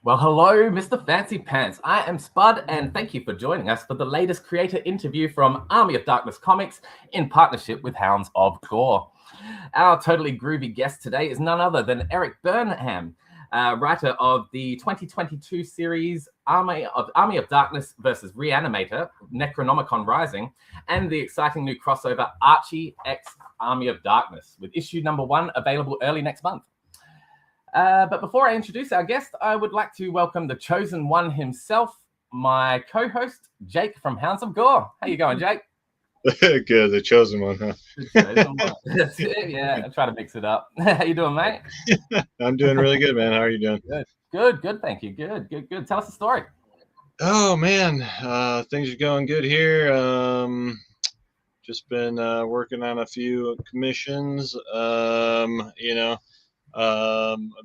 Well, hello, Mr. Fancy Pants. I am Spud, and thank you for joining us for the latest creator interview from Army of Darkness Comics in partnership with Hounds of Gore. Our totally groovy guest today is none other than Erik Burnham, writer of the 2022 series Army of Darkness versus Reanimator, Necronomicon Rising, and the exciting new crossover Archie x Army of Darkness, with issue number 1 available early next month. But before I introduce our guest, I would like to welcome the chosen one himself, my co-host, Jake from Hounds of Gore. How you going, Jake? Good, the chosen one, huh? That's it, yeah, I try to mix it up. How you doing, mate? I'm doing really good, man. How are you doing? Good, thank you. Good. Tell us the story. Oh, man, things are going good here. Just been working on a few commissions. I've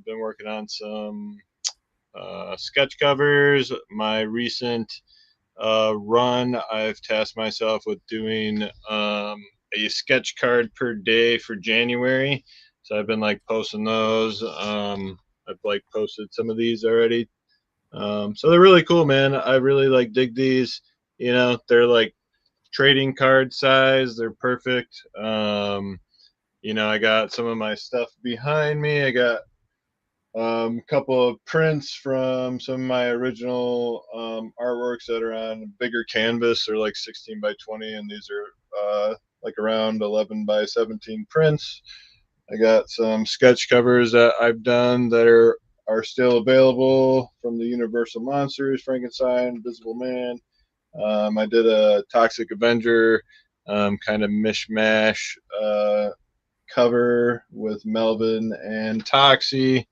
been working on some sketch covers. My recent run, I've tasked myself with doing a sketch card per day for January. So I've been posting those. I've posted some of these already. So they're really cool, man. I really dig these. They're trading card size. They're perfect. I got some of my stuff behind me. I got a couple of prints from some of my original artworks that are on a bigger canvas. They're 16 by 20, and these are around 11 by 17 prints. I got some sketch covers that I've done that are still available from the Universal Monsters, Frankenstein, Invisible Man. I did a Toxic Avenger kind of mishmash cover with Melvin and Toxie.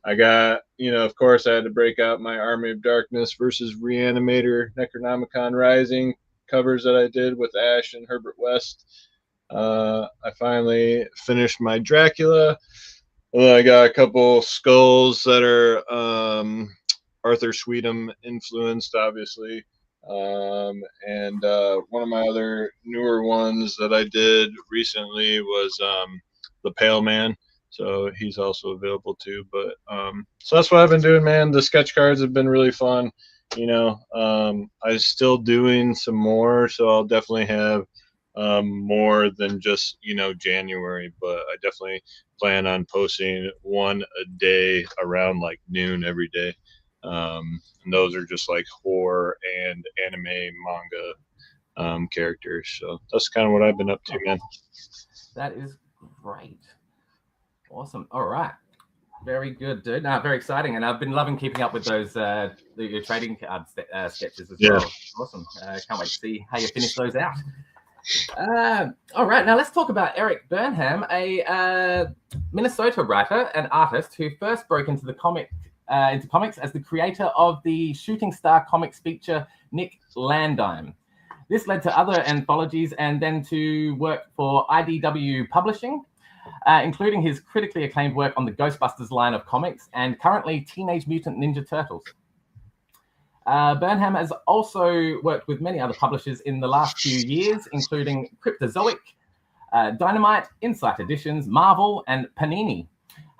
I got, of course, I had to break out my Army of Darkness versus Reanimator Necronomicon Rising covers that I did with Ash and Herbert West. I finally finished my Dracula. I got a couple skulls that are Arthur Sweetum influenced, obviously. And one of my other newer ones that I did recently was the Pale Man, so he's also available too. But so that's what I've been doing, man. The sketch cards have been really fun. I'm still doing some more, so I'll definitely have more than just January, but I definitely plan on posting one a day around noon every day. And those are just horror and anime manga characters. So that's kind of what I've been up to, man. That is great. Awesome. All right. Very good, dude. No, very exciting. And I've been loving keeping up with those your trading card sketches as well. Awesome. Can't wait to see how you finish those out. All right. Now let's talk about Erik Burnham, a Minnesota writer and artist who first broke into comics as the creator of the Shooting Star Comics feature Nick Landime. This led to other anthologies and then to work for IDW Publishing, including his critically acclaimed work on the Ghostbusters line of comics and currently Teenage Mutant Ninja Turtles. Burnham has also worked with many other publishers in the last few years, including Cryptozoic, Dynamite, Insight Editions, Marvel, and Panini,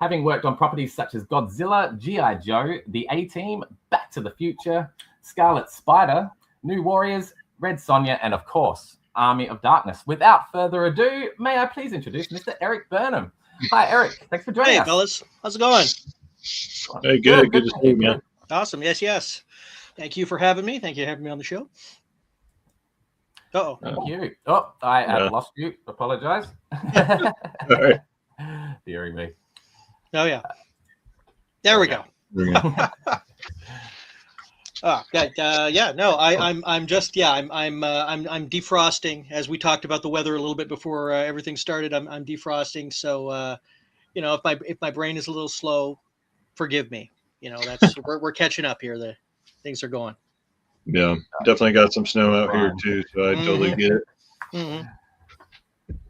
having worked on properties such as Godzilla, G.I. Joe, The A-Team, Back to the Future, Scarlet Spider, New Warriors, Red Sonja, and of course, Army of Darkness. Without further ado, may I please introduce Mr. Erik Burnham. Hi, Erik. Thanks for joining us. Hey, fellas. How's it going? Hey, good to see you, man. Awesome. Yes. Thank you for having me. Thank you for having me on the show. Uh-oh. Thank you. Oh, I have lost you. Apologize. All right. Dearie me. Oh, yeah. There we go. I'm defrosting, as we talked about the weather a little bit before everything started. I'm defrosting, so if my brain is a little slow, forgive me. That's we're catching up here. The things are going. Yeah, definitely got some snow out here too, so I totally get it. Mm-hmm.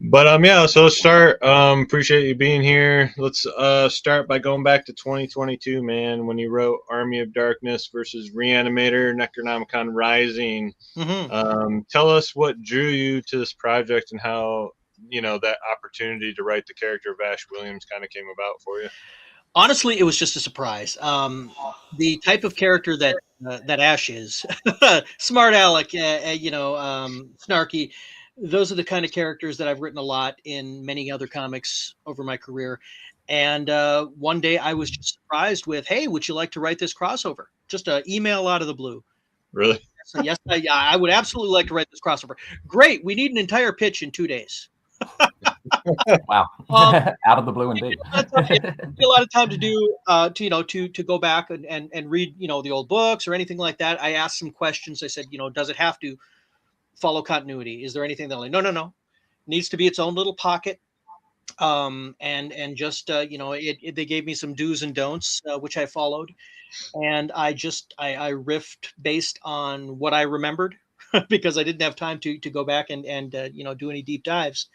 But so let's start. Appreciate you being here. Let's start by going back to 2022, man, when you wrote Army of Darkness versus Reanimator, Necronomicon Rising. Mm-hmm. Tell us what drew you to this project and how that opportunity to write the character of Ash Williams kind of came about for you? Honestly, it was just a surprise. The type of character that Ash is, smart aleck, snarky. Those are the kind of characters that I've written a lot in many other comics over my career. And one day I was just surprised with, "Hey, would you like to write this crossover?" Just an email out of the blue. Really? So yes, I would absolutely like to write this crossover. Great, we need an entire pitch in 2 days. Wow. Out of the blue indeed. A lot of time to do to go back and read the old books or anything like that. I asked some questions. I said, does it have to follow continuity? Is there anything that no, it needs to be its own little pocket. And just they gave me some do's and don'ts, which I followed, and I riffed based on what I remembered because I didn't have time to go back and do any deep dives.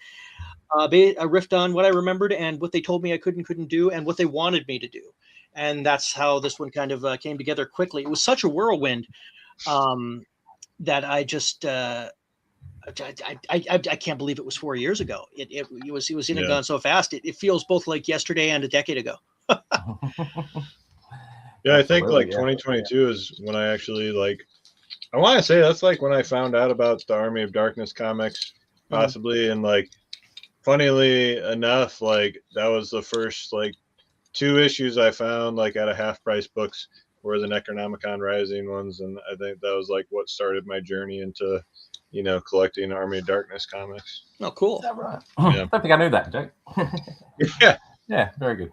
I riffed on what I remembered and what they told me I couldn't do and what they wanted me to do. And that's how this one kind of came together quickly. It was such a whirlwind that I just I can't believe it was 4 years ago. It was in and gone so fast. It feels both like yesterday and a decade ago. Yeah, I think 2022 is when I actually I want to say that's when I found out about the Army of Darkness comics, possibly. And funnily enough, that was the first 2 issues I found at a half price books were the Necronomicon Rising ones. And I think that was what started my journey into, collecting Army of Darkness comics. Oh, cool. Is that right? Yeah. I don't think I knew that, Jake. Yeah. Yeah, very good.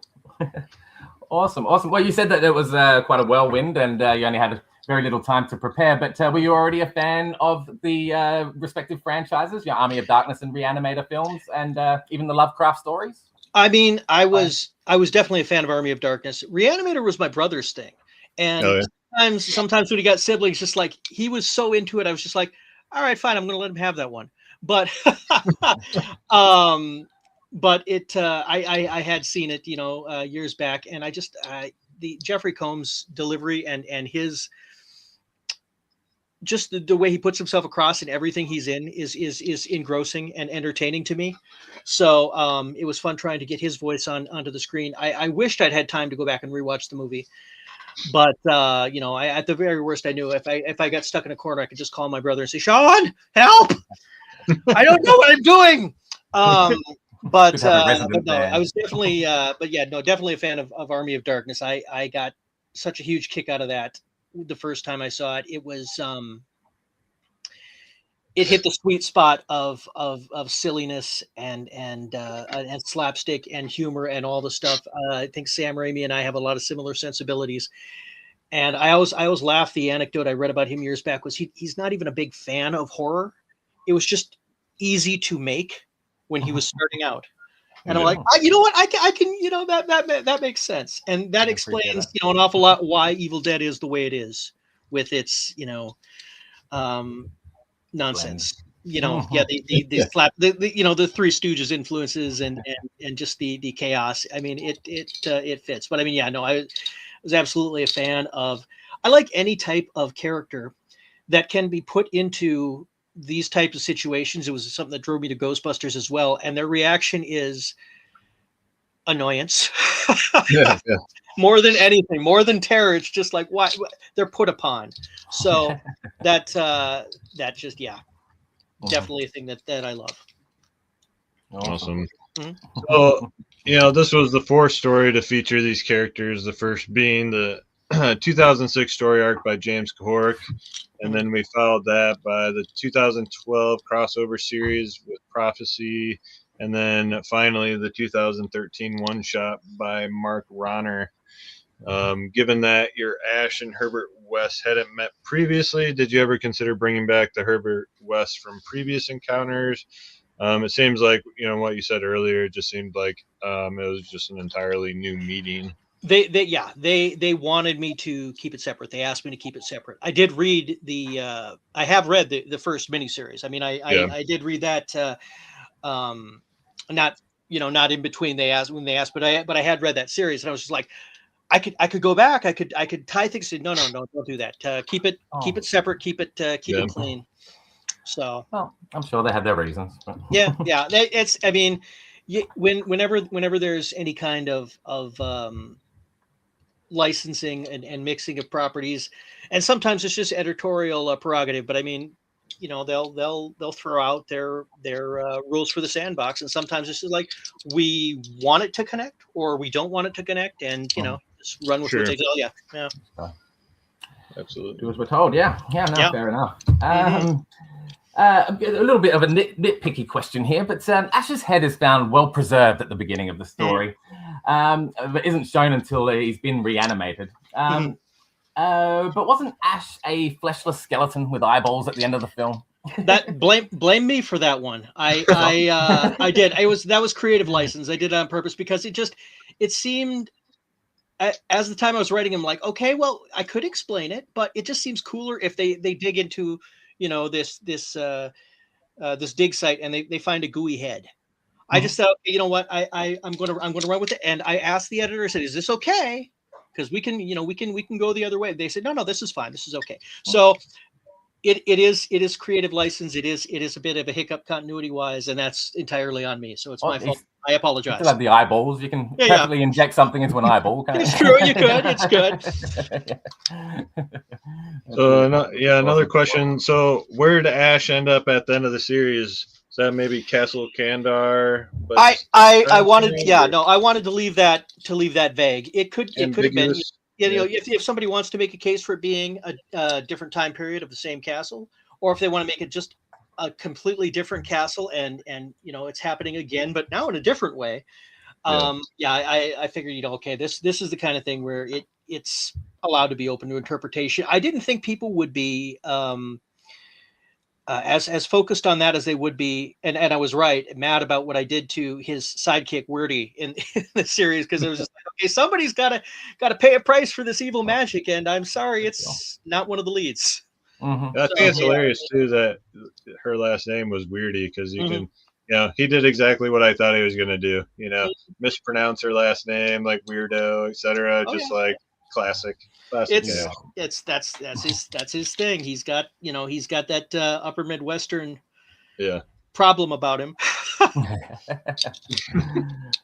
Awesome. Well, you said that it was quite a whirlwind and you only had very little time to prepare, but were you already a fan of the respective franchises, your Army of Darkness and Reanimator films, and even the Lovecraft stories? I mean, I was definitely a fan of Army of Darkness. Reanimator was my brother's thing. And sometimes when he got siblings, just he was so into it, I was just like, all right, fine, I'm going to let him have that one. But but it I had seen it years back, and the Jeffrey Combs delivery and his just the way he puts himself across in everything he's in is engrossing and entertaining to me. So it was fun trying to get his voice onto the screen. I wished I'd had time to go back and rewatch the movie, but I, at the very worst, I knew if I got stuck in a corner, I could just call my brother and say, "Sean, help! I don't know what I'm doing." But no, I was definitely, definitely a fan of Army of Darkness. I got such a huge kick out of that the first time I saw it. It was, it hit the sweet spot of silliness and slapstick and humor and all the stuff. I think Sam Raimi and I have a lot of similar sensibilities. And I always laugh. The anecdote I read about him years back was he's not even a big fan of horror. It was just easy to make when he was starting out. And I'm like, you know what? I can, that makes sense. And that explains, an awful lot why Evil Dead is the way it is with its, nonsense. The slap, the Three Stooges influences and just the chaos. I mean, it fits. But I mean, I was absolutely a fan of. I like any type of character that can be put into these types of situations. It was something that drove me to Ghostbusters as well, and their reaction is annoyance. More than anything, more than terror. It's just like why they're put upon. So that just definitely a thing that I love. Awesome. So this was the 4th story to feature these characters, the first being the 2006 story arc by James Kahoric, and then we followed that by the 2012 crossover series with Prophecy, and then finally the 2013 one-shot by Mark Ronner. Given that your Ash and Herbert West hadn't met previously, did you ever consider bringing back the Herbert West from previous encounters? It seems like, what you said earlier, it just seemed like it was just an entirely new meeting. They wanted me to keep it separate. They asked me to keep it separate. I did read I have read the first miniseries. I mean, I did read that, not in between when they asked, but I had read that series, and I was just like, I could go back. I could tie things. No, don't do that. Keep it separate. Keep it clean. So, well, I'm sure they had their reasons. But... yeah. It's, I mean, whenever there's any kind of licensing and mixing of properties, and sometimes it's just editorial prerogative, but I mean, you know, they'll throw out their rules for the sandbox, and sometimes it's just like, we want it to connect or we don't want it to connect, and you know, just run with what they tell you. Yeah, absolutely. Do as we're told. Yeah, fair enough. A little bit of a nitpicky question here, but Ash's head is found well preserved at the beginning of the story, but isn't shown until he's been reanimated. But wasn't Ash a fleshless skeleton with eyeballs at the end of the film? That blame me for that one. I did. That was creative license. I did it on purpose because it seemed, as the time I was writing, I'm like, okay, well, I could explain it, but it just seems cooler if they dig into, you know, this dig site and they find a gooey head. I just thought, you know what, I'm going to run with it. And I asked the editor, I said, is this okay? Because we can go the other way. They said, no, this is fine. This is okay. So it is creative license. It is a bit of a hiccup continuity wise, and that's entirely on me. So it's my fault. I apologize. You still have the eyeballs. You can perfectly inject something into an eyeball. It's true. You could. It's good. So another question. So where did Ash end up at the end of the series? Is that maybe Castle Kandar? But I wanted to leave that vague. It could have been. You know, if somebody wants to make a case for it being a different time period of the same castle, or if they want to make it just a completely different castle and you know, it's happening again, but now in a different way. I figured, you know, okay, this is the kind of thing where it's allowed to be open to interpretation. I didn't think people would be as focused on that as they would be, and I was right, mad about what I did to his sidekick Weirdy in the series, because it was just like, okay, somebody's got to pay a price for this evil magic, and I'm sorry, it's not one of the leads. I think it's hilarious too that her last name was Weirdy, because you can, you know, he did exactly what I thought he was going to do. You know, mispronounce her last name like weirdo, etc. Like classic. That's his thing. He's got that upper Midwestern problem about him.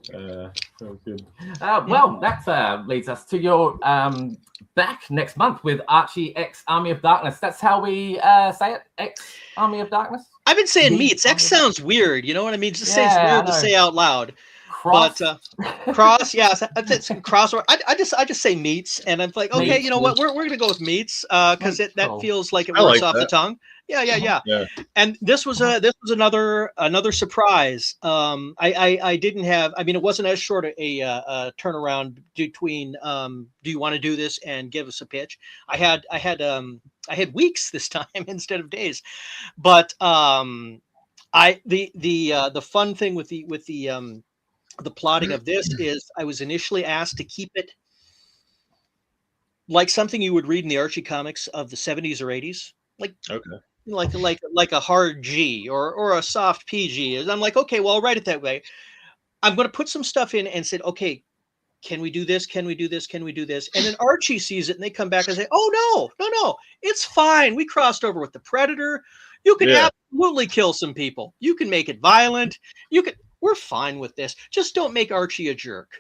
So good. Well, that leads us to your back next month with Archie X Army of Darkness. That's how we say it, X Army of Darkness. I've been saying meets. X sounds weird. You know what I mean? Just say it's weird to say out loud. Cross. But cross, it's cross. Or I just say meats, and I'm like, okay, you know what? We're gonna go with meats because that feels like it works off the tongue. Yeah. And this was another surprise. I didn't have. I mean, it wasn't as short a turnaround between do you want to do this and give us a pitch. I had weeks this time instead of days, but the fun thing with the plotting of this is I was initially asked to keep it like something you would read in the Archie comics of the 70s or 80s, like a hard G or a soft PG. And I'm like, okay, well, I'll write it that way. I'm going to put some stuff in and said, okay, can we do this? Can we do this? Can we do this? And then Archie sees it and they come back and say, oh, no, it's fine. We crossed over with the Predator. You can absolutely kill some people. You can make it violent. We're fine with this. Just don't make Archie a jerk.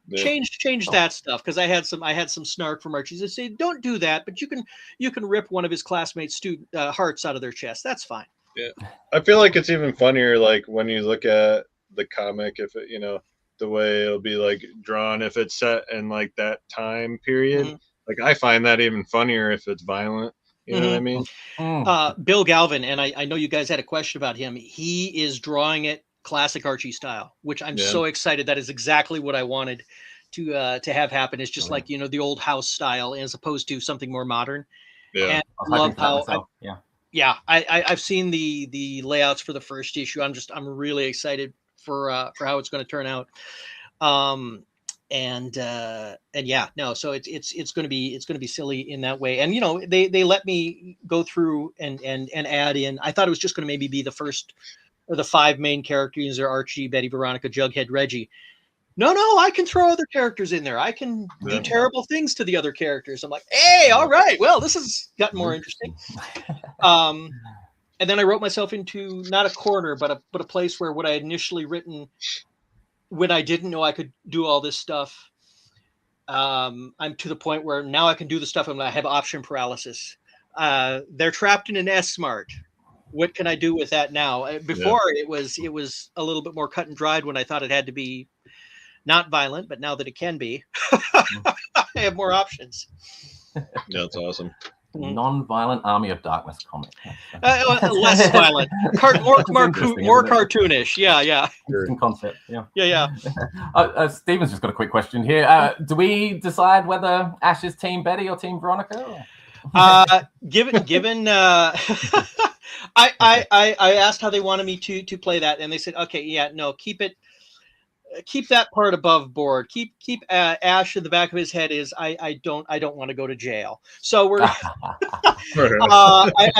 Yeah. Change that stuff, because I had some snark from Archie that say, don't do that, but you can rip one of his classmates' hearts out of their chest. That's fine. Yeah, I feel like it's even funnier, like when you look at the comic, if it, you know, the way it'll be like drawn, if it's set in like that time period. Like I find that even funnier if it's violent. You know what I mean? Bill Galvin, and I know you guys had a question about him. He is drawing it classic Archie style, which I'm so excited. That is exactly what I wanted to have happen. It's just like, you know, the old house style as opposed to something more modern. And I love how I've seen the layouts for the first issue. I'm really excited for how it's going to turn out. So it's going to be silly in that way. And, you know, they let me go through and add in. I thought it was just going to maybe be the first or the 5 main characters are Archie, Betty, Veronica, Jughead, Reggie. No, I can throw other characters in there. I can do terrible things to the other characters. I'm like, hey, all right. Well, this has gotten more interesting. then I wrote myself into not a corner, but a place where what I had initially written, when I didn't know I could do all this stuff, I'm to the point where now I can do the stuff and I have option paralysis. They're trapped in an S-Smart. What can I do with that now? Before it was a little bit more cut and dried when I thought it had to be not violent, but now that it can be, I have more options. That's awesome. Non-violent Army of Darkness comic. Less violent, more cartoonish. Yeah. Interesting concept. Yeah. Steven's just got a quick question here. Do we decide whether Ash is Team Betty or Team Veronica? Given I asked how they wanted me to play that, and they said, okay, yeah, no, keep that part above board. Keep Ash in the back of his head is I don't want to go to jail. So we're I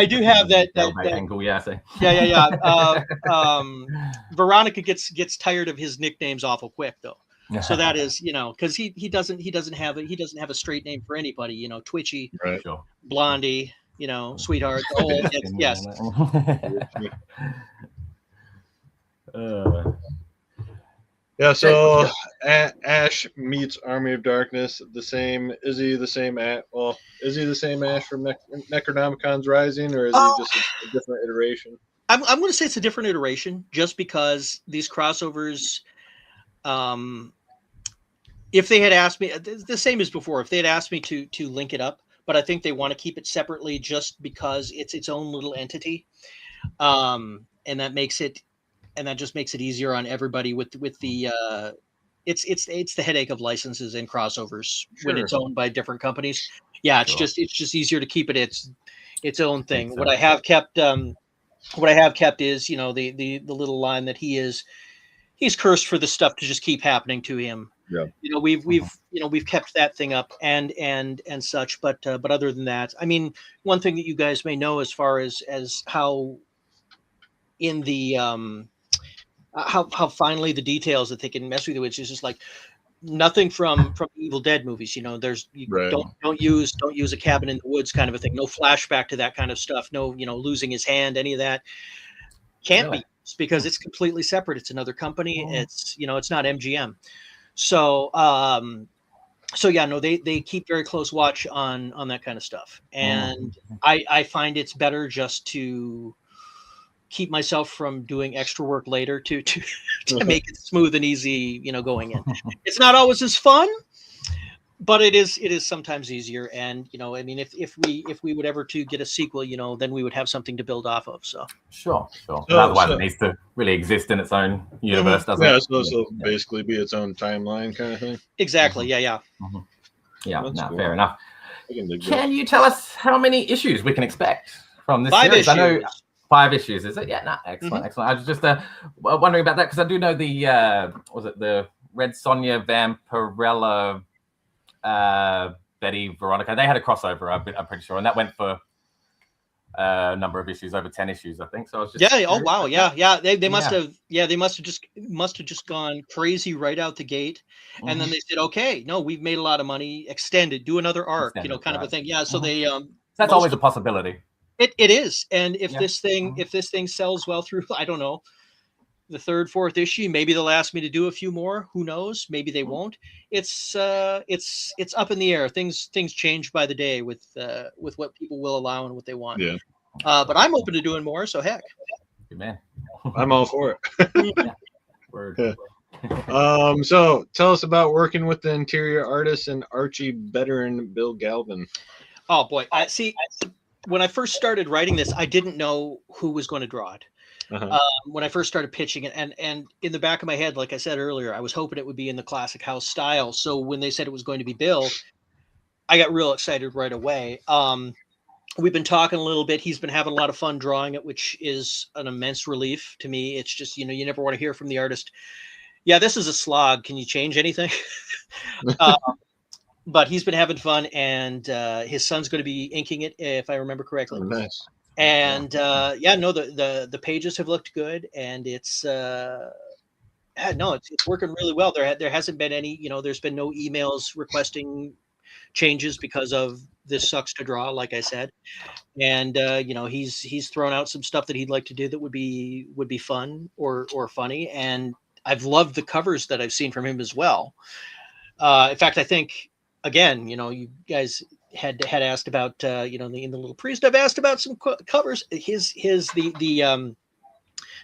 do have that angle, yeah. Veronica gets tired of his nicknames awful quick though. So that is, because he doesn't have a straight name for anybody, Twitchy, right. Blondie, sweetheart. Yes. Yeah, so Ash meets Army of Darkness. Is he the same Ash from Necronomicon's Rising, or is he just a different iteration? I'm going to say it's a different iteration, just because these crossovers. If they had asked me, the same as before, if they had asked me to link it up, but I think they want to keep it separately just because it's its own little entity, and that just makes it easier on everybody with the it's the headache of licenses and crossovers when it's owned by different companies. Yeah, it's just easier to keep it its own thing. What I have kept is the little line that he's cursed for the stuff to just keep happening to him. Yeah. We've kept that thing up and such, but other than that, I mean, one thing that you guys may know as far as how in the how finely the details that they can mess with you, which is just like nothing from Evil Dead movies. There's don't use a cabin in the woods kind of a thing. No flashback to that kind of stuff. No, losing his hand, any of that can't be, because it's completely separate. It's another company. It's it's not MGM. So yeah, no, they keep very close watch on that kind of stuff, and I find it's better just to keep myself from doing extra work later to make it smooth and easy, going in. It's not always as fun, but it is sometimes easier. And, I mean, if we would ever to get a sequel, then we would have something to build off of. So sure. Otherwise it needs to really exist in its own universe, doesn't it? So basically be its own timeline kind of thing. Exactly. Yeah. Yeah, cool. Fair enough. Can you tell us how many issues we can expect from this 5 series? issues. I know 5 issues, is it? Yeah, excellent. I was just wondering about that, because I do know the the Red Sonja Vampirella Betty Veronica, they had a crossover, I'm pretty sure, and that went for a number of issues, over 10 issues, I think. So I was just oh wow, yeah. They must have just gone crazy right out the gate, and then they said, okay, no, we've made a lot of money, extend it, do another arc, kind of a thing. Yeah, so they that's always a possibility. It is, and if this thing sells well through, I don't know, the 3rd, 4th issue, maybe they'll ask me to do a few more. Who knows? Maybe they won't. It's up in the air. Things change by the day with what people will allow and what they want. Yeah. But I'm open to doing more. So heck. Good man. I'm all for it. Yeah. Word. So tell us about working with the interior artist and Archie veteran Bill Galvin. Oh boy, when I first started writing this, I didn't know who was going to draw it. When I first started pitching it, and in the back of my head, like I said earlier, I was hoping it would be in the classic house style. So when they said it was going to be Bill, I got real excited right away. We've been talking a little bit. He's been having a lot of fun drawing it, which is an immense relief to me. It's just, you never want to hear from the artist, yeah, this is a slog, can you change anything? But he's been having fun, and his son's going to be inking it, if I remember correctly. Oh, nice. And the pages have looked good, and it's working really well. There hasn't been any, there's been no emails requesting changes because of This Sucks to Draw, like I said. And you know, he's thrown out some stuff that he'd like to do that would be fun or funny. And I've loved the covers that I've seen from him as well. In fact, I think, again, you know, you guys had asked about you know, in the Little Priest, I've asked about some covers.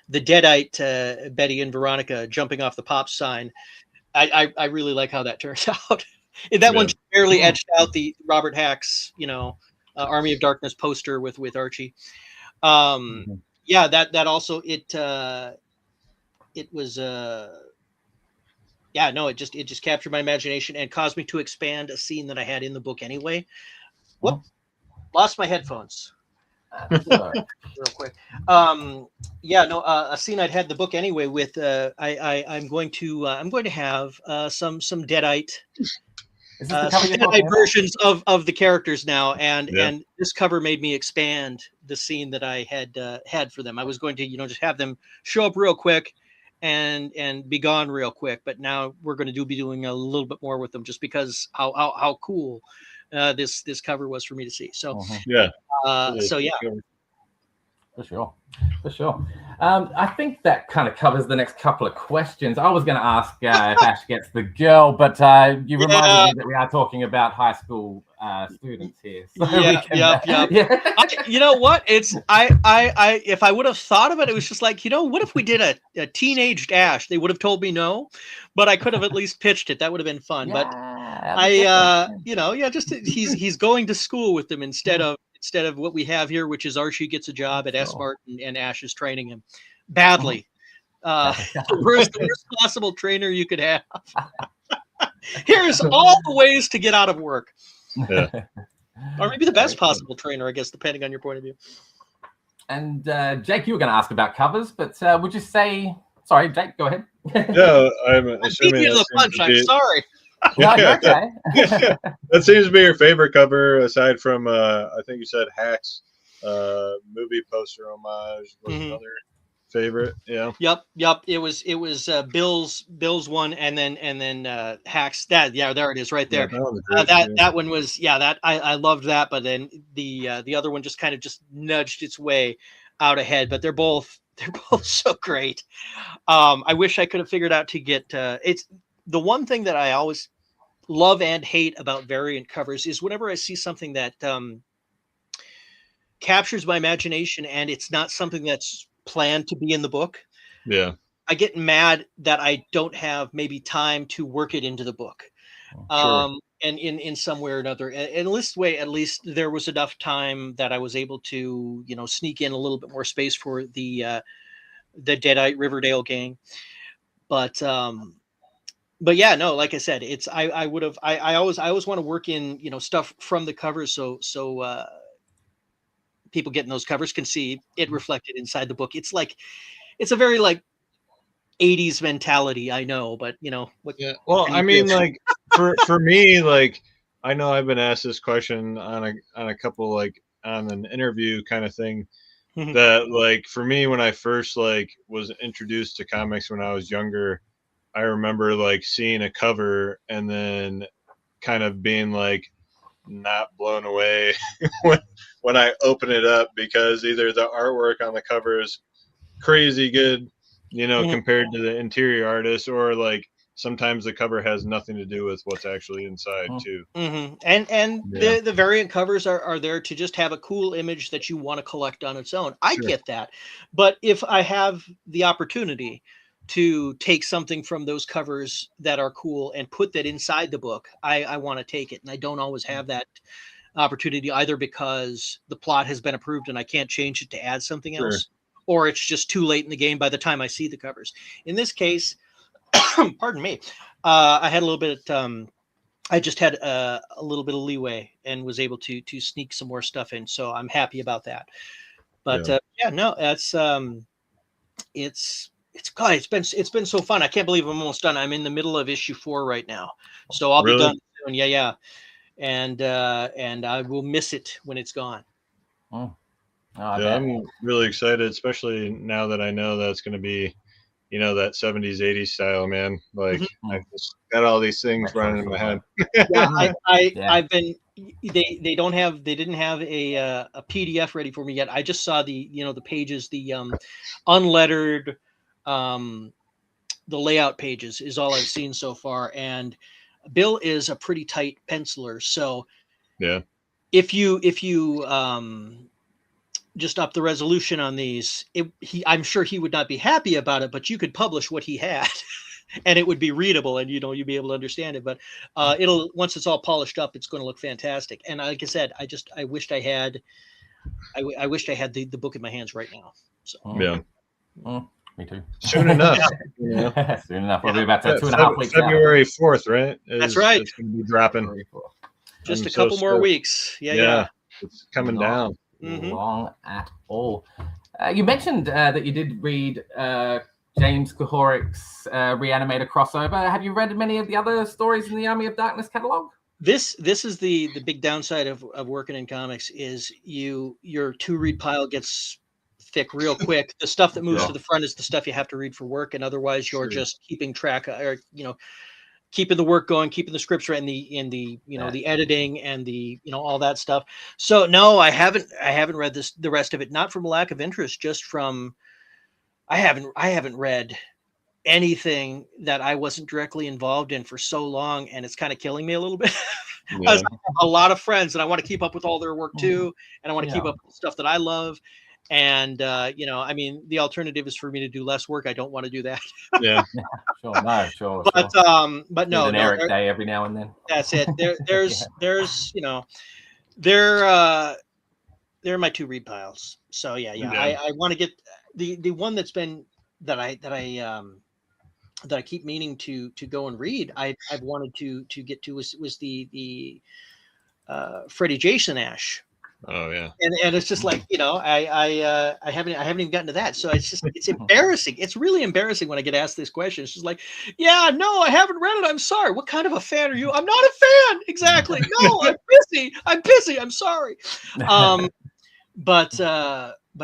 The Deadite Betty and Veronica jumping off the pop sign. I really like how that turns out. That one barely edged out the Robert Hacks, you know, Army of Darkness poster with Archie. Yeah, that also it was yeah, no, it just captured my imagination and caused me to expand a scene that I had in the book anyway. Whoop, lost my headphones. Real quick. Yeah, no, a scene I'd had the book anyway with I'm going to have some Deadite versions of the characters now, and this cover made me expand the scene that I had for them. I was going to, you know, just have them show up real quick and be gone real quick, but now we're going to be doing a little bit more with them, just because how cool this cover was for me to see. So so yeah, for sure. I think that kind of covers the next couple of questions. I was going to ask if Ash gets the girl, but you reminded me that we are talking about high school students here. So you know what? It's I if I would have thought of it, it was just like, you know, what if we did a teenaged Ash? They would have told me no, but I could have at least pitched it. That would have been fun. But you know, just he's going to school with them instead of what we have here, which is Archie gets a job at S-Mart and Ash is training him badly. The worst possible trainer you could have. Here's all the ways to get out of work. Yeah. Or maybe the best possible trainer, I guess, depending on your point of view. And Jake, you were going to ask about covers, but would you say... Sorry, Jake, go ahead. Yeah, I'm assuming you to the punch. I'm sorry. No, okay. That seems to be your favorite cover, aside from I think you said Hacks movie poster homage was another favorite. Yeah. Yep. It was Bill's one, and then Hacks. There it is, right there. That one was that I loved that, but then the other one just kind of nudged its way out ahead. But they're both so great. I wish I could have figured out to get it's the one thing that I always love and hate about variant covers is whenever I see something that captures my imagination and it's not something that's planned to be in the book. Yeah. I get mad that I don't have maybe time to work it into the book. Sure. And in some way or another. And this way, at least there was enough time that I was able to, you know, sneak in a little bit more space for the Deadite Riverdale gang. But yeah, no, like I said, it's I always want to work in, you know, stuff from the covers so people getting those covers can see it reflected inside the book. It's a very 80s mentality, I know, but you know what. Yeah. Well, I mean, like for me, like I know I've been asked this question on a couple on an interview kind of thing. That for me, when I first was introduced to comics when I was younger, I remember seeing a cover and then kind of being not blown away when I open it up, because either the artwork on the cover is crazy good, you know, compared to the interior artist, or sometimes the cover has nothing to do with what's actually inside too. And the variant covers are there to just have a cool image that you want to collect on its own. I get that. But if I have the opportunity to take something from those covers that are cool and put that inside the book, I want to take it. And I don't always have that opportunity, either because the plot has been approved and I can't change it to add something else, or it's just too late in the game by the time I see the covers. In this case, pardon me, I had a little bit I just had a little bit of leeway and was able to sneak some more stuff in. So I'm happy about that. But no, that's it's been so fun. I can't believe I'm almost done. I'm in the middle of issue 4 right now, so I'll be done soon. Yeah. And I will miss it when it's gone. I'm really excited, especially now that I know that it's going to be, you know, that 70s, 80s style, man. Like I just got all these things running in my head. Yeah, Yeah. I've been. They didn't have a PDF ready for me yet. I just saw the the pages, the unlettered, the layout pages is all I've seen so far. And Bill is a pretty tight penciler, so Yeah. if you just up the resolution on these, I'm sure he would not be happy about it, but you could publish what he had and it would be readable, and you'd be able to understand it. But it'll, once it's all polished up, it's going to look fantastic. And like I said, I wished I had the book in my hands right now. So Yeah. Me too. Soon enough. Soon enough. We'll be about 2.5 weeks February 4th, right? That's right. It's going to be dropping. Just a couple more weeks. Yeah. It's coming down. Long at all. You mentioned that you did read James Kuhorik's Reanimator crossover. Have you read many of the other stories in the Army of Darkness catalog? This is the big downside of working in comics is your to-read pile gets thick real quick. The stuff that moves to the front is the stuff you have to read for work, and otherwise you're just keeping track of, or keeping the work going, keeping the scripts right, and the the editing and the all that stuff. So no, I haven't read the rest of it, not from a lack of interest, just from I haven't read anything that I wasn't directly involved in for so long, and it's kind of killing me a little bit. I have a lot of friends and I want to keep up with all their work too, and I want to keep up with stuff that I love. And I mean, the alternative is for me to do less work. I don't want to do that. Sure. But no, an Erik day every now and then. That's it. There's they're my two read piles. So yeah. I want to get the one that's been that I keep meaning to go and read. I've wanted to get to was the Freddie Jason Ash. Oh yeah. And it's just like, I haven't even gotten to that. So it's embarrassing. It's really embarrassing when I get asked this question. It's just like, yeah, no, I haven't read it. I'm sorry. What kind of a fan are you? I'm not a fan. Exactly. No, I'm busy. I'm sorry. But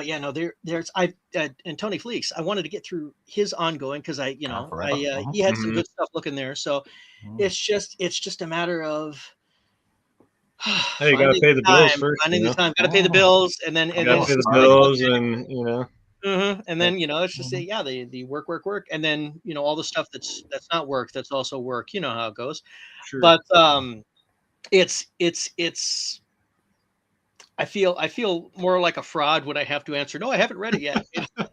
yeah, no, there's and Tony Fleeks, I wanted to get through his ongoing because he had some good stuff looking there. So it's just a matter of you gotta pay the bills first. Finding the time, gotta pay the bills, and then pay the bills, and and then it's just the work, and then all the stuff that's not work, that's also work. You know how it goes. Sure. But it's I feel more like a fraud when I have to answer, no, I haven't read it yet.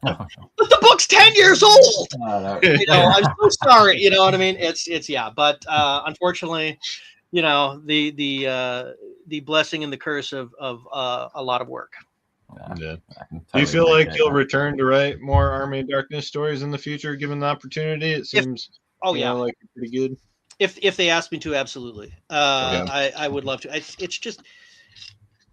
But the book's 10 years old. I'm so sorry. You know what I mean? It's but unfortunately, the blessing and the curse of a lot of work. Yeah. Do you feel like you'll return to write more Army of Darkness stories in the future, given the opportunity? It seems like pretty good. If they ask me to, absolutely. I would love to. It's just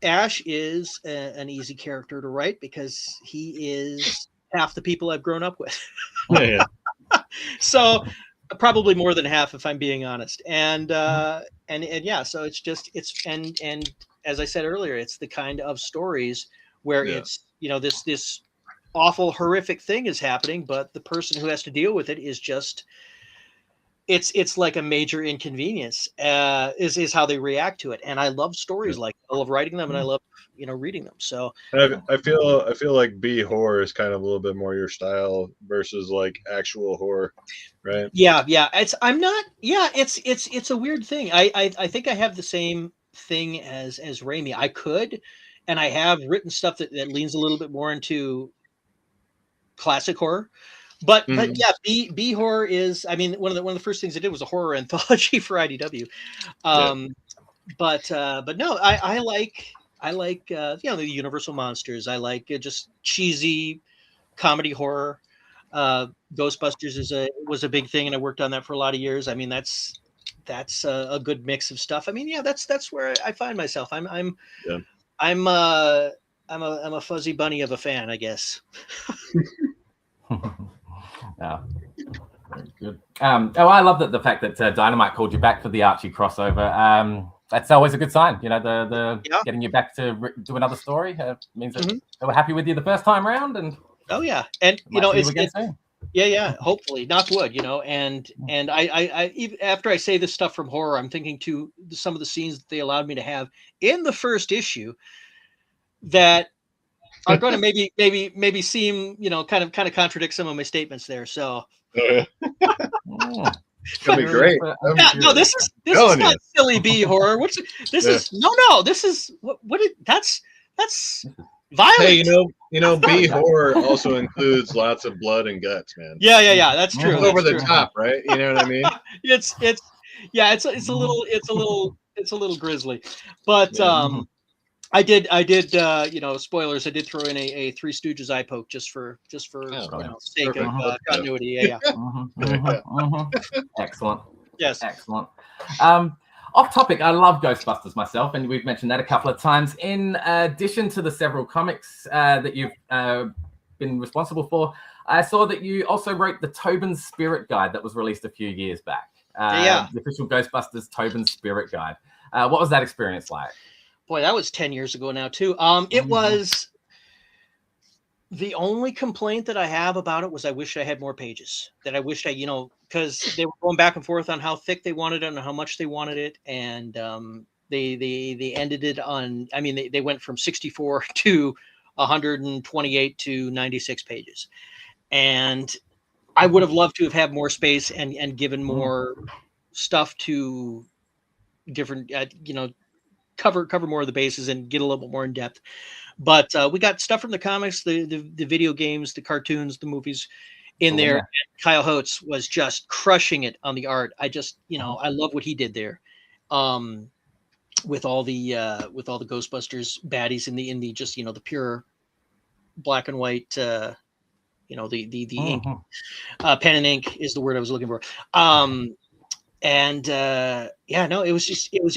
Ash is an easy character to write because he is half the people I've grown up with. So probably more than half, if I'm being honest. And so and as I said earlier, it's the kind of stories where it's this awful, horrific thing is happening, but the person who has to deal with it is just it's like a major inconvenience. Is how they react to it, and I love stories like that. I love writing them, and I love reading them. So I feel like B horror is kind of a little bit more your style versus like actual horror, right? Yeah. It's a weird thing. I think I have the same thing as Raimi. I could, and I have written stuff that leans a little bit more into classic horror. But yeah, B horror is. I mean, one of the first things I did was a horror anthology for IDW. But no, I like the Universal monsters. I like just cheesy comedy horror. Ghostbusters was a big thing, and I worked on that for a lot of years. I mean, that's a good mix of stuff. I mean, yeah, that's where I find myself. I'm a fuzzy bunny of a fan, I guess. Very good. I love the fact that Dynamite called you back for the Archie crossover. That's always a good sign. The getting you back to do another story means that they were happy with you the first time around. And and Yeah. Hopefully, knock wood, and I even after I say this stuff from horror, I'm thinking to some of the scenes that they allowed me to have in the first issue that are going to maybe seem, kind of contradict some of my statements there. So. It's gonna be great. No, this is not silly B horror. This is what that's violent. Hey, B horror also includes lots of blood and guts, man. Yeah. That's true. Over the top, right? You know what I mean? It's a little grisly, but I did spoilers. I did throw in a Three Stooges eye poke just for sake of continuity. Yeah. Excellent. Yes. Excellent. Off topic, I love Ghostbusters myself, and we've mentioned that a couple of times. In addition to the several comics that you've been responsible for, I saw that you also wrote the Tobin's Spirit Guide that was released a few years back. The official Ghostbusters Tobin's Spirit Guide. What was that experience like? Boy, that was 10 years ago now, too. It was the only complaint that I have about it was I wish I had more pages. That I wished because they were going back and forth on how thick they wanted it and how much they wanted it, and they ended it on. I mean, they went from 64 to 128 to 96 pages, and I would have loved to have had more space and given more stuff to different, cover more of the bases and get a little bit more in depth. But we got stuff from the comics, the video games, the cartoons, the movies in there. And Kyle Holtz was just crushing it on the art. I just, I love what he did there. With all the Ghostbusters baddies in the just, the pure black and white, the ink, pen and ink is the word I was looking for. It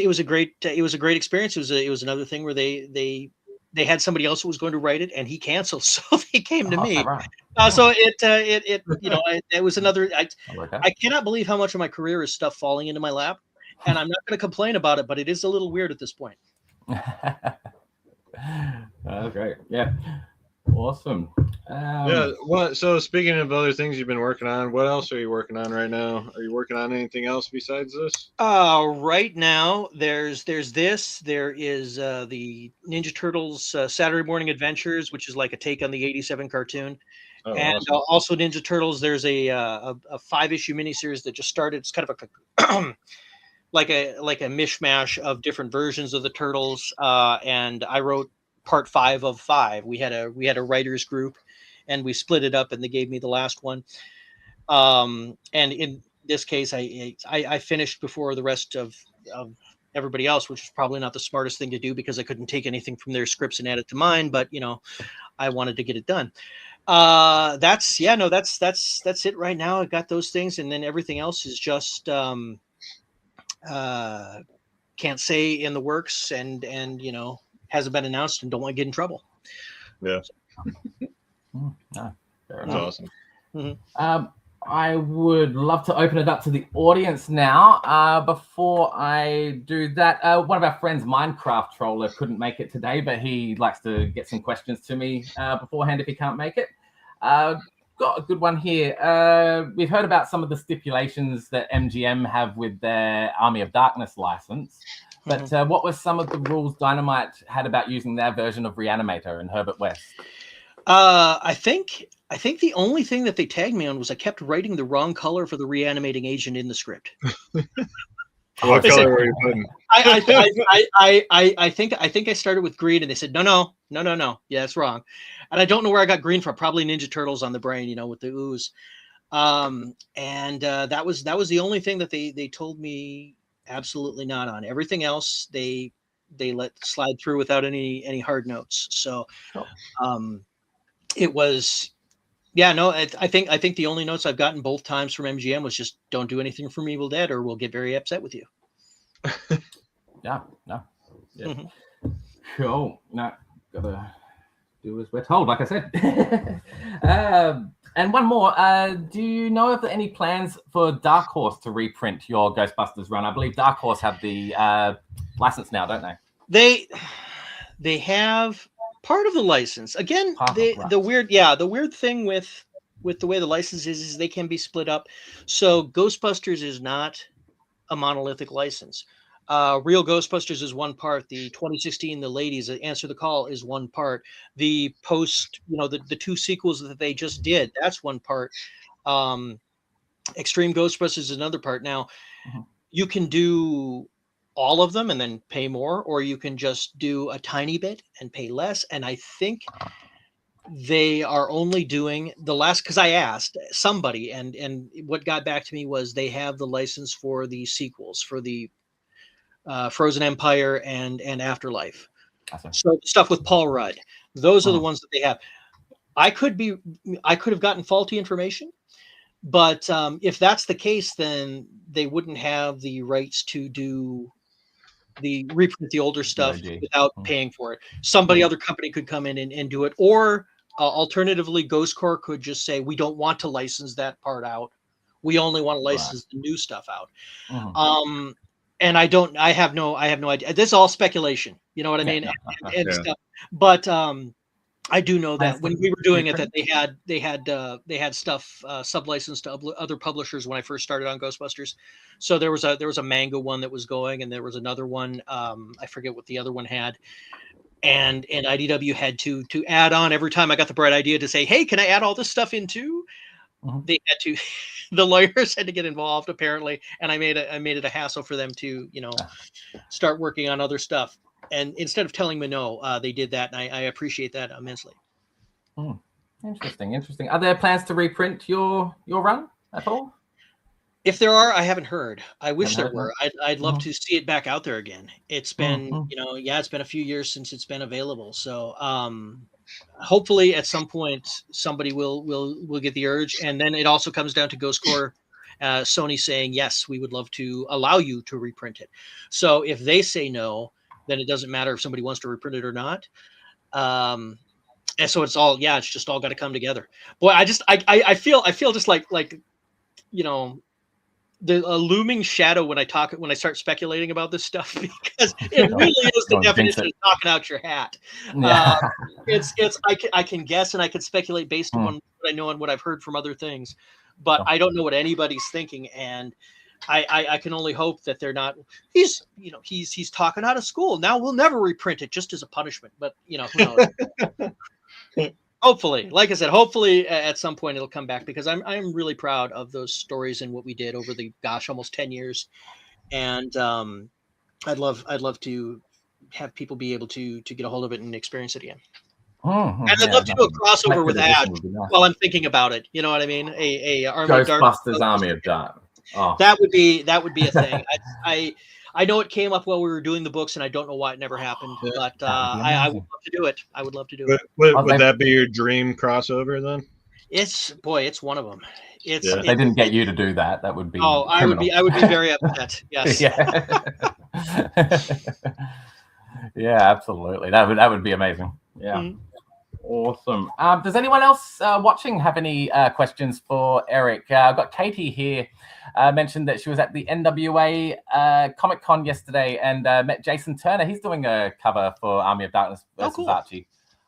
was a great experience. It was another thing where they had somebody else who was going to write it, and he canceled, so they came to me. So it was another. I cannot believe how much of my career is stuff falling into my lap, and I'm not going to complain about it, but it is a little weird at this point. Great, yeah, awesome. So speaking of other things you've been working on, what else are you working on right now? Are you working on anything else besides this? Right now there's this. There is the Ninja Turtles Saturday Morning Adventures, which is like a take on the '87 cartoon. And awesome. Also Ninja Turtles. There's a 5-issue miniseries that just started. It's kind of a like a mishmash of different versions of the Turtles. And I wrote part 5 of 5. We had a writers group, and we split it up, and they gave me the last one. And in this case, I finished before the rest of everybody else, which is probably not the smartest thing to do because I couldn't take anything from their scripts and add it to mine. But I wanted to get it done. That's it right now. I got those things, and then everything else is just can't say in the works, and hasn't been announced, and don't want to get in trouble. Yeah. That's awesome. Mm-hmm. I would love to open it up to the audience now. Before I do that, one of our friends, Minecraft Troller, couldn't make it today, but he likes to get some questions to me beforehand if he can't make it. Got a good one here. We've heard about some of the stipulations that MGM have with their Army of Darkness license. But what were some of the rules Dynamite had about using their version of Reanimator and Herbert West? I think the only thing that they tagged me on was I kept writing the wrong color for the reanimating agent in the script. What color were you putting? I think I started with green, and they said no. Yeah, that's wrong. And I don't know where I got green from. Probably Ninja Turtles on the brain, with the ooze. That was the only thing that they told me absolutely not on. Everything else they let slide through without any hard notes. So it was, I think the only notes I've gotten both times from MGM was just don't do anything from Evil Dead or we'll get very upset with you. Yeah. Mm-hmm. Cool. No, gotta do as we're told, like I said. And one more. Do you know if there are any plans for Dark Horse to reprint your Ghostbusters run? I believe Dark Horse have the license now, don't they? They have part of the license. Again, the weird thing with with the way the license is they can be split up. So Ghostbusters is not a monolithic license. Real Ghostbusters is one part. The 2016 The Ladies Answer the Call is one part. The post, the 2 sequels that they just did, that's one part. Extreme Ghostbusters is another part. Now, you can do all of them and then pay more, or you can just do a tiny bit and pay less. And I think they are only doing the last, because I asked somebody, and what got back to me was they have the license for the sequels, for the Frozen Empire and Afterlife. Awesome. So stuff with Paul Rudd, those are the ones that they have. I could have gotten faulty information, but if that's the case, then they wouldn't have the rights to reprint the older stuff without paying for it. Somebody, other company could come in and do it, or alternatively, Ghost Corps could just say, we don't want to license that part out. We only want to license the new stuff out. And I have no idea. This is all speculation. You know what I mean? And stuff. But I do know that when we were doing it, that they had stuff sub-licensed to other publishers when I first started on Ghostbusters. So there was a manga one that was going, and there was another one. I forget what the other one had. And IDW had to add on every time I got the bright idea to say, hey, can I add all this stuff in too? They had to, the lawyers had to get involved apparently, and I made it a hassle for them to start working on other stuff. And instead of telling me no, they did that, and I appreciate that immensely. Interesting. Are there plans to reprint your run at all? If there are, I haven't heard. I wish there were. I'd love to see it back out there again. It's been, it's been a few years since it's been available. So hopefully at some point somebody will get the urge. And then it also comes down to Ghost Corps, Sony saying, yes, we would love to allow you to reprint it. So if they say no, then it doesn't matter if somebody wants to reprint it or not. And so it's just all got to come together. Boy, I feel just like the looming shadow when I start speculating about this stuff, because it really is the definition of talking out your hat. I can guess and I can speculate based on what I know and what I've heard from other things, but I don't know what anybody's thinking, and I can only hope that they're not. He's talking out of school. Now we'll never reprint it just as a punishment, but who knows. Hopefully, like I said, at some point it'll come back, because I'm really proud of those stories and what we did over the almost 10 years, and I'd love to have people be able to get a hold of it and experience it again. And I'd love to do a crossover with that while I'm thinking about it. You know what I mean? A Ghostbusters Army of Darkness. That would be a thing. I know it came up while we were doing the books, and I don't know why it never happened, but I would love to do it. I would love to do it. Would that be your dream crossover then? It's one of them. If they didn't get you to do that, that would be. Oh, criminal. I would be very upset. Yes. Yeah, absolutely. That would be amazing. Yeah. Awesome. Does anyone else watching have any questions for Erik? I've got Katie here. Mentioned that she was at the NWA Comic Con yesterday and met Jason Turner. He's doing a cover for Army of Darkness versus Archie.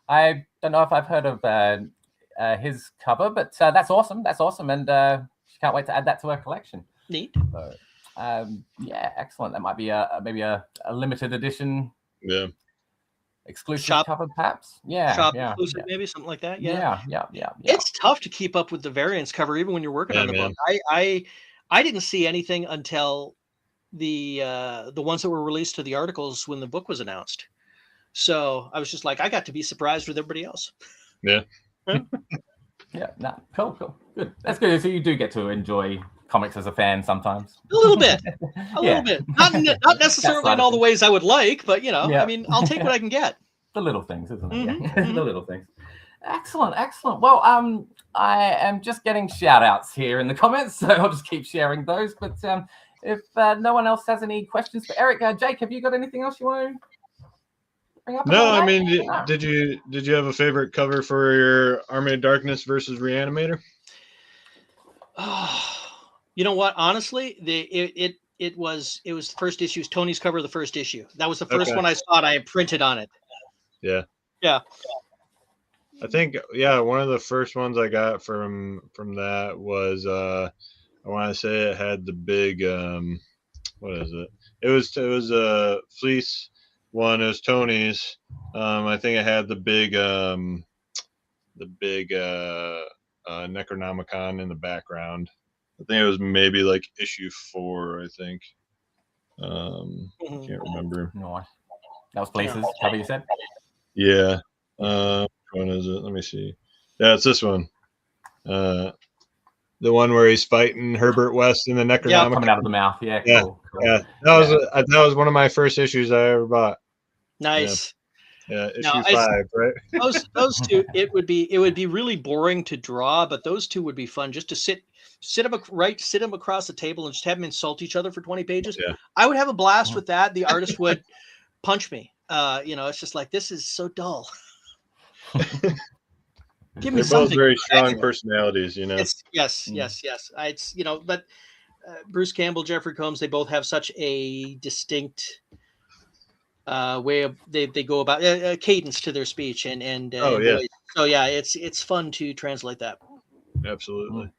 I don't know if I've heard of his cover, but that's awesome. That's awesome, and she can't wait to add that to her collection. Neat. So, excellent. That might be maybe a limited edition. Yeah. Exclusive shop cover, perhaps. Exclusive, maybe something like that. Yeah. It's tough to keep up with the variants cover, even when you're working on the book. I didn't see anything until the ones that were released to the articles when the book was announced. So I was just like, I got to be surprised with everybody else. Yeah. Cool. Good. That's good. So you do get to enjoy comics as a fan sometimes. A little bit. Little bit. Not necessarily in all the ways I would like, but I mean, I'll take what I can get. The little things, isn't it? The little things. Excellent. Well, I am just getting shout outs here in the comments, so I'll just keep sharing those. But if no one else has any questions for Erik, Jake, have you got anything else you want to bring up? No, I mean, did you have a favorite cover for your Army of Darkness versus Reanimator? You know what? Honestly, it was the first issue. Tony's cover of the first issue. That was the first one I saw. I had printed on it. Yeah. I think, yeah, one of the first ones I got from that was I want to say it had the big what is it? It was a fleece one. It was Tony's. I think it had the big Necronomicon in the background. I think it was maybe like issue 4. I think. I can't remember. Nice. That was Places cover you said? Yeah. Which one is it? Let me see. Yeah, it's this one. The one where he's fighting Herbert West in the Necronomicon. Coming out of the mouth. Yeah. Yeah. Cool. Yeah. That was one of my first issues I ever bought. Nice. Yeah, issue 5, right? those two, it would be really boring to draw, but those two would be fun just to sit them across the table and just have them insult each other for 20 pages. Yeah. I would have a blast with that. The artist would punch me. It's just like, this is so dull. Give me They're something. both very strong personalities, you know. Yes. But Bruce Campbell, Jeffrey Combs, they both have such a distinct way of they go about a cadence to their speech and voice. So yeah, it's fun to translate that. Absolutely.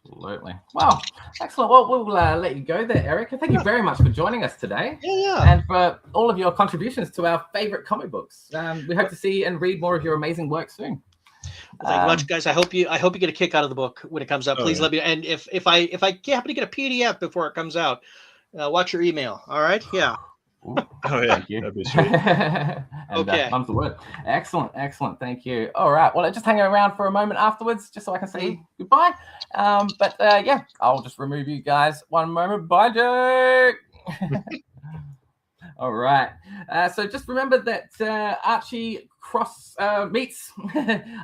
Absolutely. Wow. Excellent. Well, we'll let you go there, Eric. Thank you very much for joining us today. Yeah. And for all of your contributions to our favorite comic books. We hope to see and read more of your amazing work soon. Thank you much, guys. I hope you get a kick out of the book when it comes out. Please let me. And if I happen to get a PDF before it comes out, watch your email. All right. Yeah. Ooh, oh yeah, thank you. That'd be sweet. And, okay. Mum's the word. Excellent. Thank you. All right. Well, just hang around for a moment afterwards, just so I can say goodbye. Yeah, I'll just remove you guys one moment. Bye, Jake. All right. So just remember that Archie Cross meets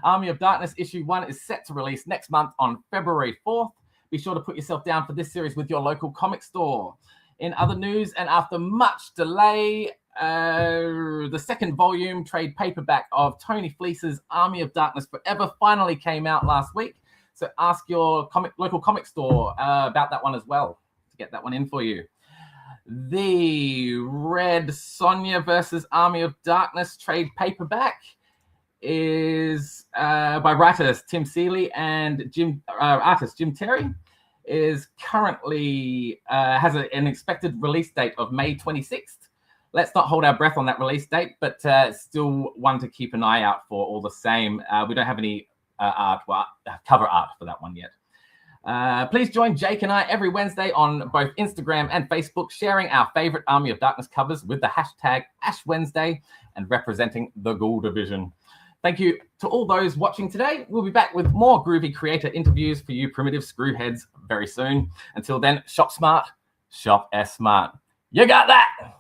Army of Darkness issue 1 is set to release next month on February 4th. Be sure to put yourself down for this series with your local comic store. In other news, and after much delay, the second volume trade paperback of Tony Fleece's Army of Darkness Forever finally came out last week. So ask your local comic store about that one as well to get that one in for you. The Red Sonja versus Army of Darkness trade paperback is by writers Tim Seeley and artist Jim Terry. Is currently has an expected release date of May 26th. Let's not hold our breath on that release date, but still one to keep an eye out for all the same. We don't have any cover art for that one yet. Please join Jake and I every Wednesday on both Instagram and Facebook, sharing our favorite Army of Darkness covers with the hashtag Ash Wednesday and representing the Ghoul Division. Thank you to all those watching today. We'll be back with more groovy creator interviews for you primitive screwheads very soon. Until then, shop smart, shop smart. You got that!